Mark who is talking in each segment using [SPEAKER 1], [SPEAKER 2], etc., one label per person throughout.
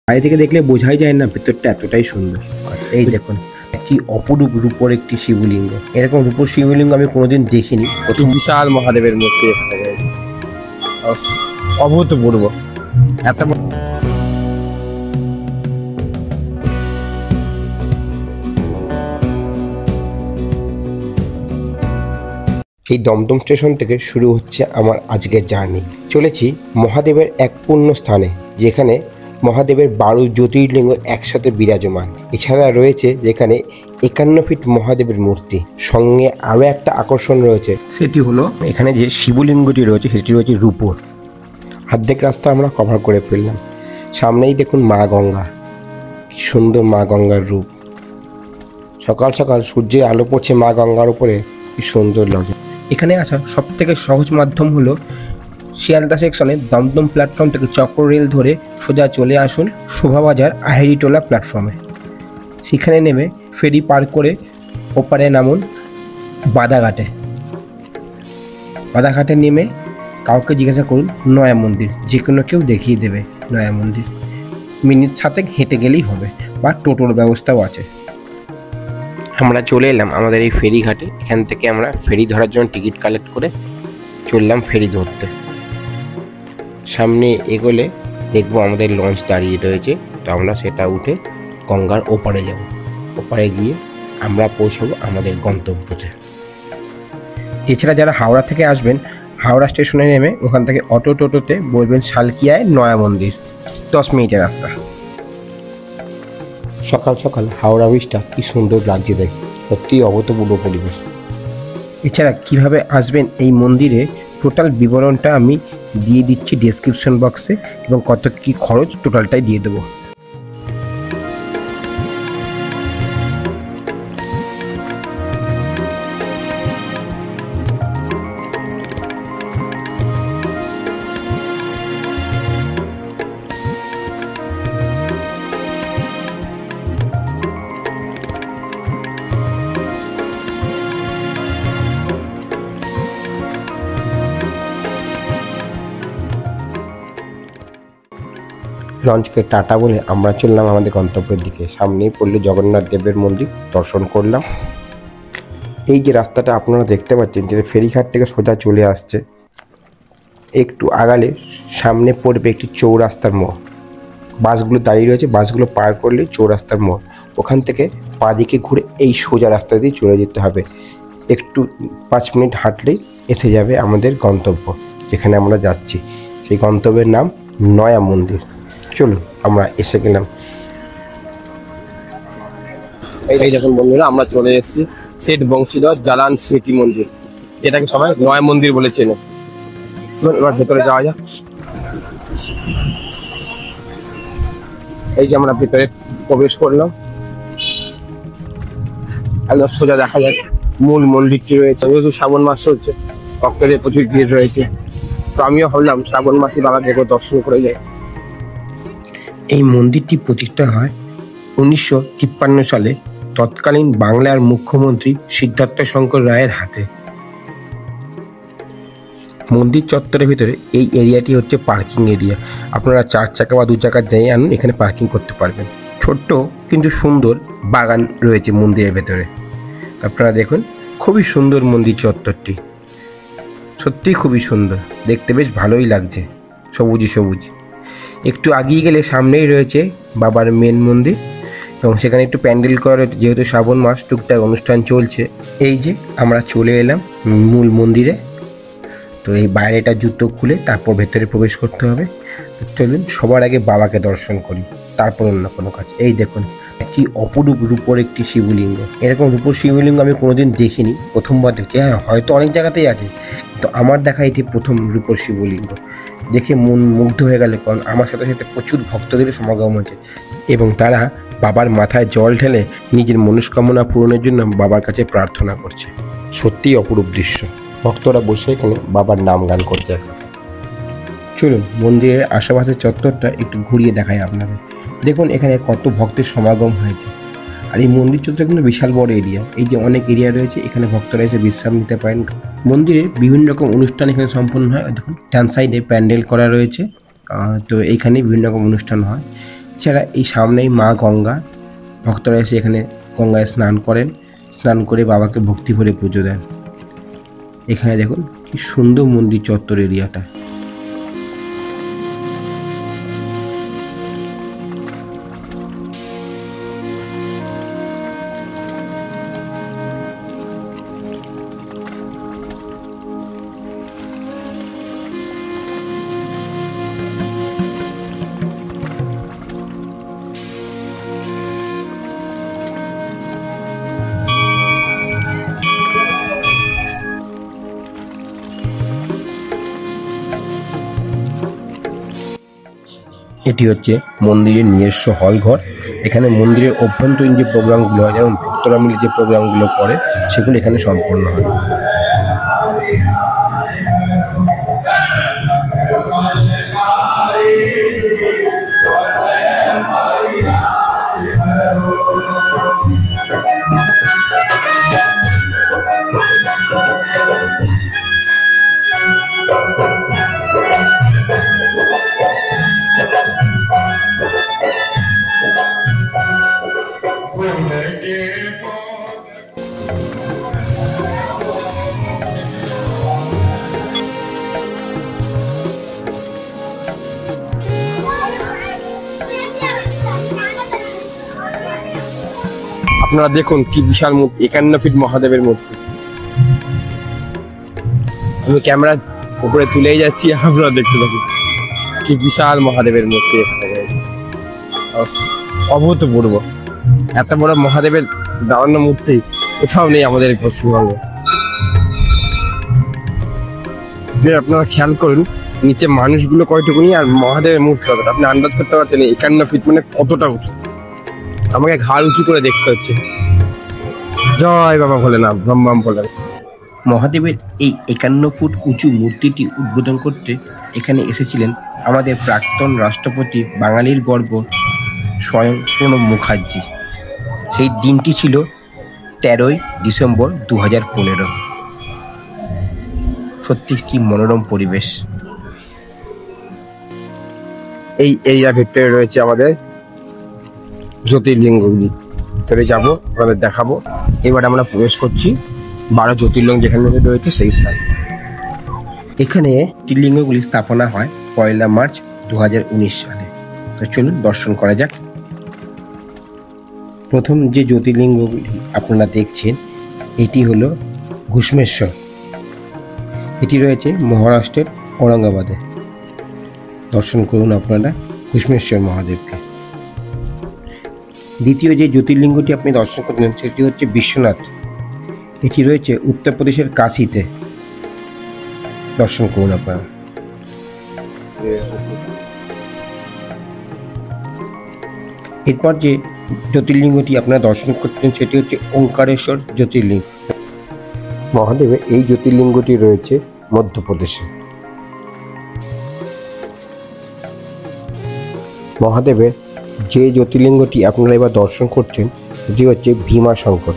[SPEAKER 1] বাইরে থেকে দেখলে বোঝাই যায় না ভেতরটা এতটাই সুন্দর। এই দেখুন কি অপরূপ রূপর একটি শিবলিঙ্গ। এরকম রূপর শিবলিঙ্গ আমি কোনোদিন দেখিনি। প্রথম বিশাল মহাদেবের মূর্তি এখানে রয়েছে, অভূতপূর্ব এত। এই দমদম স্টেশন থেকে শুরু হচ্ছে আমার আজকের জার্নি। চলেছি মহাদেবের এক পূর্ণ স্থানে, যেখানে মহাদেবের 12 জ্যোতির্লিঙ্গ একসাথে বিরাজমান। এছাড়া রয়েছে যেখানে 51 ফিট মহাদেবের মূর্তি। সঙ্গে আরও একটা আকর্ষণ রয়েছে, সেটি হলো এখানে যে শিবলিঙ্গটি রয়েছে সেটি রয়েছে রূপোর। অর্ধেক রাস্তা আমরা কভার করে ফেললাম। সামনেই দেখুন মা গঙ্গা, কি সুন্দর মা গঙ্গার রূপ। সকাল সকাল সূর্যের আলো পড়ছে মা গঙ্গার উপরে, কি সুন্দর লাগে। এখানে আসা সব থেকে সহজ মাধ্যম হলো শিয়ালদা সেকশনে দমদম প্ল্যাটফর্ম থেকে চক্র রেল ধরে সোজা চলে আসুন শোভাবাজার আহেরিটোলা প্ল্যাটফর্মে। সেখানে নেমে ফেরি পার করে ওপারে নামুন বাদাঘাটে। বাদাঘাটে নেমে কাউকে জিজ্ঞাসা করুন নয়া মন্দির, যে কোনো কেউ দেখিয়ে দেবে নয়া মন্দির। মিনিট 7 হেঁটে গেলেই হবে, বা টোটোর ব্যবস্থাও আছে। আমরা চলে এলাম আমাদের এই ফেরিঘাটে। এখান থেকে আমরা ফেরি ধরার জন্য টিকিট কালেক্ট করে চললাম ফেরি ধরতে। সামনে এগোলে দেখবো আমাদের লঞ্চ দাঁড়িয়ে রয়েছে, তো আমরা সেটা উঠে গঙ্গার ওপারে যাব। ওপারে গিয়ে আমরা পৌঁছাবো আমাদের গন্তব্যতে। এছাড়া যারা হাওড়া থেকে আসবেন, হাওড়া স্টেশনে নেমে ওখান থেকে টোটোতে বলবেন শালকিয়ায় নয়া মন্দির, 10 মিনিটের রাস্তা। সকাল সকাল হাওড়া ব্রিজটা কি সুন্দর লাগছে দেখে, সত্যিই অভূতপূর্ব পরিবেশ। এছাড়া কিভাবে আসবেন এই মন্দিরে টোটাল বিবরণটা আমি দিয়ে দিচ্ছি ডেসক্রিপশন বক্সে, এবং কত কি খরচ টোটালটাই দিয়ে দেবো। লঞ্চকে টাটা বলে আমরা চললাম আমাদের গন্তব্যের দিকে। সামনেই পড়লে জগন্নাথ দেবের মন্দির, দর্শন করলাম। এই যে রাস্তাটা আপনারা দেখতে পাচ্ছেন, যেটা ফেরিঘাট থেকে সোজা চলে আসছে, একটু আগালে সামনে পড়বে একটি চৌরাস্তার মোড়। বাসগুলো দাঁড়িয়ে রয়েছে, বাসগুলো পার করলেই চৌরাস্তার মোড়। ওখান থেকে বাঁদিকে ঘুরে এই সোজা রাস্তা দিয়ে চলে যেতে হবে। একটু 5 মিনিট হাঁটলেই এসে যাবে আমাদের গন্তব্য, যেখানে আমরা যাচ্ছি। সেই গন্তব্যের নাম নয়া মন্দির। চলুন, আমরা এসে গেলাম। এই দেখুন বন্ধুরা, আমরা চলে এসেছি শেঠ বংশীধর জালান স্মৃতি মন্দির, এটাকে সবাই নয়া মন্দির বলে চেনে। এবার ভেতরে যাওয়া যাক। এই যে আমরা ভেতরে প্রবেশ করলাম, একদম সোজা দেখা যাচ্ছে মূল মন্দিরটি রয়েছে। যেহেতু শ্রাবণ মাস চলছে, ভক্তদের প্রচুর ভিড় রয়েছে, তো আমিও ভাবলাম শ্রাবণ মাসে বাবাকে একবার দর্শন করে যাই। এই মন্দিরটি প্রতিষ্ঠা হয় 1953 সালে তৎকালীন বাংলার মুখ্যমন্ত্রী সিদ্ধার্থ শঙ্কর রায়ের হাতে। মন্দির চত্বরের ভিতরে এই এরিয়াটি হচ্ছে পার্কিং এরিয়া। আপনারা 4 চাকা বা 2 চাকা যাই আনুন, এখানে পার্কিং করতে পারবেন। ছোট্ট কিন্তু সুন্দর বাগান রয়েছে মন্দিরের ভেতরে। আপনারা দেখুন, খুবই সুন্দর মন্দির চত্বরটি, সত্যিই খুবই সুন্দর দেখতে, বেশ ভালোই লাগছে, সবুজই সবুজ। একটু আগিয়ে গেলে সামনেই রয়েছে বাবার মেন মন্দির, এবং সেখানে একটু প্যান্ডেল করা রয়েছে, যেহেতু শ্রাবণ মাস টুকটাক অনুষ্ঠান চলছে। এই যে আমরা চলে এলাম মূল মন্দিরে। তো এই বাইরেটা জুতো খুলে তারপর ভেতরে প্রবেশ করতে হবে। তো চলুন সবার আগে বাবাকে দর্শন করি, তারপর অন্য কোনো কাজ। এই দেখুন কি অপরূপ রূপর একটি শিবলিঙ্গ। এরকম রূপর শিবলিঙ্গ আমি কোনোদিন দেখিনি, প্রথমবার দেখছি। হ্যাঁ, হয়তো অনেক জায়গাতেই আছে, কিন্তু আমার দেখা এটি প্রথম রূপর শিবলিঙ্গ। দেখে মন মুগ্ধ হয়ে গেল, কারণ আমার সাথে সাথে প্রচুর ভক্তদের সমাগম হয়েছে, এবং তারা বাবার মাথায় জল ঢেলে নিজের মনস্কামনা পূরণের জন্য বাবার কাছে প্রার্থনা করছে। সত্যিই অপরূপ দৃশ্য। ভক্তরা বসে এখানে বাবার নাম গান করতে আছে। চলুন মন্দিরের আশেপাশের চত্বরটা একটু ঘুরিয়ে দেখাই আপনাদের। দেখুন এখানে কত ভক্তের সমাগম হয়েছে। আর এই মন্দির চত্বর কিন্তু বিশাল বড় এরিয়া। এই যে অনেক এরিয়া রয়েছে, এখানে ভক্তরা এসে বিশ্রাম নিতে পারেন। মন্দিরে বিভিন্ন রকম অনুষ্ঠান এখানে সম্পন্ন হয়। দেখুন ডান সাইডে প্যান্ডেল করা রয়েছে, তো এইখানে বিভিন্ন রকম অনুষ্ঠান হয়। এছাড়া এই সামনেই মা গঙ্গা, ভক্তরা এসে এখানে গঙ্গায় স্নান করেন, স্নান করে বাবাকে ভক্তি ভরে পুজো দেন। এখানে দেখুন কি সুন্দর মন্দির চত্বর এরিয়াটা। এটি হচ্ছে মন্দিরের নিজস্ব হল ঘর। এখানে মন্দিরের অভ্যন্তরীণ যে প্রোগ্রামগুলো হয়, যেমন ভক্তরা মিলে যে প্রোগ্রামগুলো করে, সেগুলো এখানে সম্পন্ন হয়। আপনারা দেখুন কি বিশাল মূর্তি, 51 ফিট মহাদেবের মূর্তি। আমি ক্যামেরা উপরে তুলেই যাচ্ছি, আপনারা দেখতে থাকুন কি বিশাল মহাদেবের মূর্তি এখানে রয়েছে। অভূতপূর্ব এত বড় মহাদেবের দাঁড়ানো মূর্তি কোথাও নেই আমাদের পশ্চিমবঙ্গে। আপনারা খেয়াল করুন নিচে মানুষগুলো কয়টুকুনি আর মহাদেবের মূর্তি কতটা, আপনি আন্দাজ করতে পারছেন 51 ফিট মানে কতটা উঁচু। আমাকে ঘাড় উঁচু করে দেখতে হচ্ছে। জয় বাবা ভোলেনাথ, ব্রহ্ম ভোলেনাথ। মহাদেবের এই 51 ফুট উঁচু মূর্তিটি উদ্বোধন করতে এখানে এসেছিলেন আমাদের প্রাক্তন রাষ্ট্রপতি, বাঙালির গর্ব স্বয়ং প্রণব মুখার্জি। সেই দিনটি ছিল 13ই ডিসেম্বর 2015। সত্যি কি মনোরম পরিবেশ। এই এরিয়ার ভিতরে রয়েছে আমাদের জ্যোতির্লিঙ্গগুলি। ভিতরে যাবো, আপনাদের দেখাবো। এবার আমরা প্রবেশ করছি 12 জ্যোতির্লিঙ্গ যেখানে রয়েছে সেই স্থান। এখানে জ্যোতির্লিঙ্গগুলি স্থাপনা হয় 1 মার্চ 2019 সালে। তো চলুন দর্শন করা যাক। প্রথম যে জ্যোতির্লিঙ্গগুলি আপনারা দেখছেন, এটি হলো ঘুষ্মেশ্বর। এটি রয়েছে মহারাষ্ট্রের ঔরঙ্গাবাদে। দর্শন করুন আপনারা ঘুষ্মেশ্বর মহাদেবকে। দ্বিতীয় যে জ্যোতির্লিঙ্গটি আপনি দর্শন করলেন সেটি হচ্ছে বিশ্বনাথ। এটি রয়েছে উত্তরপ্রদেশের কাশীতে। দর্শন করুন আপনারা। এরপর যে জ্যোতির্লিঙ্গটি আপনারা দর্শন করছেন সেটি হচ্ছে ওঙ্কারেশ্বর জ্যোতির্লিঙ্গ। মহাদেবের এই জ্যোতির্লিঙ্গটি রয়েছে মধ্যপ্রদেশে। মহাদেবের যে জ্যোতির্লিঙ্গটি আপনারা এবার দর্শন করছেন সেটি হচ্ছে ভীমাশঙ্কর।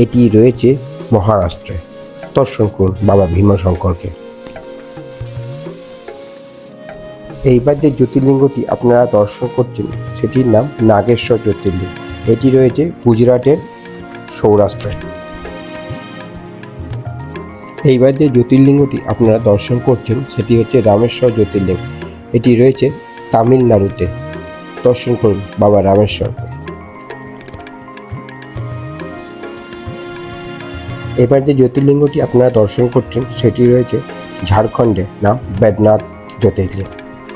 [SPEAKER 1] এটি রয়েছে মহারাষ্ট্রে। দর্শন করুন বাবা ভীমাশঙ্করকে। এইবার যে জ্যোতির্লিঙ্গটি আপনারা দর্শন করছেন সেটির নাম নাগেশ্বর জ্যোতির্লিঙ্গ। এটি রয়েছে গুজরাটের সৌরাষ্ট্রে। এইবার যে জ্যোতির্লিঙ্গটি আপনারা দর্শন করছেন সেটি হচ্ছে রামেশ্বর জ্যোতির্লিঙ্গ। এটি রয়েছে তামিলনাড়ুতে। দর্শন করুন বাবা রামেশ্বরকে। এবার যে জ্যোতির্লিঙ্গটি আপনারা দর্শন করছেন সেটি রয়েছে ঝাড়খণ্ডে, নাম বৈদ্যনাথ জ্যোতির্লিঙ্গ।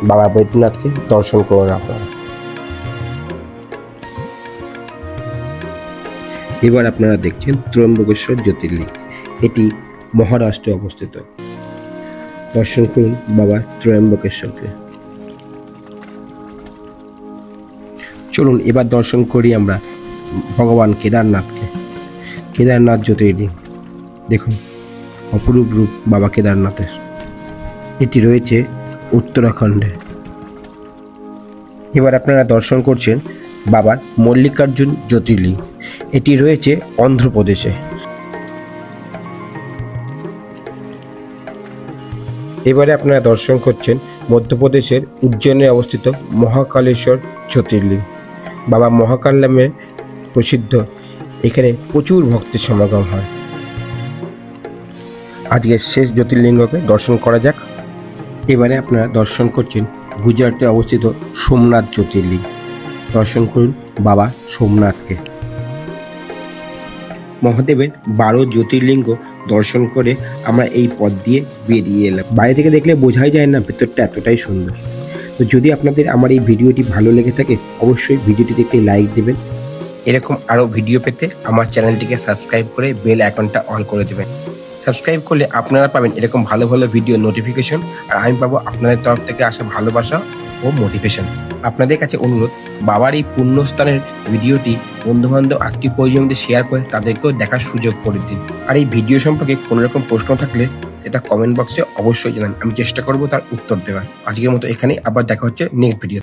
[SPEAKER 1] বাবা বৈদ্যনাথকে দর্শন করুন আপনারা। এবার আপনারা দেখছেন ত্রয়ম্বকেশ্বর জ্যোতির্লিঙ্গ। এটি মহারাষ্ট্রে অবস্থিত। দর্শন করুন বাবা ত্রয়ম্বকেশ্বরকে। চলুন এবার দর্শন করি আমরা ভগবান কেদারনাথকে। কেদারনাথ জ্যোতির্লিঙ্গ দেখুন, অপরূপ রূপ বাবা কেদারনাথের। এটি রয়েছে উত্তরাখণ্ডে। এবার আপনারা দর্শন করছেন বাবার মল্লিকার্জুন জ্যোতির্লিঙ্গ। এটি রয়েছে অন্ধ্রপ্রদেশে। এবারে আপনারা দর্শন করছেন মধ্যপ্রদেশের উজ্জয়নে অবস্থিত মহাকালেশ্বর জ্যোতির্লিঙ্গ। বাবা মহাকাল নামে প্রসিদ্ধ, এখানে প্রচুর ভক্তের সমাগম হয়। আজকের শেষ জ্যোতির্লিঙ্গকে দর্শন করা যাক। এবারে আপনারা দর্শন করছেন গুজরাটে অবস্থিত সোমনাথ জ্যোতির্লিঙ্গ। দর্শন করুন বাবা সোমনাথকে। মহাদেবের 12 জ্যোতির্লিঙ্গ দর্শন করে আমরা এই পথ দিয়ে বেরিয়ে এলাম। বাইরে থেকে দেখলে বোঝাই যায় না ভেতরটা এতটাই সুন্দর। তো যদি আপনাদের আমার এই ভিডিওটি ভালো লেগে থাকে অবশ্যই ভিডিওটিতে একটি লাইক দেবেন। এরকম আরও ভিডিও পেতে আমার চ্যানেলটিকে সাবস্ক্রাইব করে বেল আইকনটা অন করে দেবেন। সাবস্ক্রাইব করলে আপনারা পাবেন এরকম ভালো ভালো ভিডিও নোটিফিকেশন, আর আমি পাবো আপনাদের তরফ থেকে আসা ভালোবাসা ও মোটিভেশন। আপনাদের কাছে অনুরোধ, বাবার এই পুণ্যস্থানের ভিডিওটি বন্ধুবান্ধব আত্মীয় পরিজনদের শেয়ার করে তাদেরকেও দেখার সুযোগ করে দিন। আর এই ভিডিও সম্পর্কে কোনো রকম প্রশ্ন থাকলে সেটা কমেন্ট বক্সে অবশ্যই জানান, আমি চেষ্টা করব তার উত্তর দেওয়ার। আজকের মতো এখানেই, আবার দেখা হচ্ছে নেক্সট ভিডিও।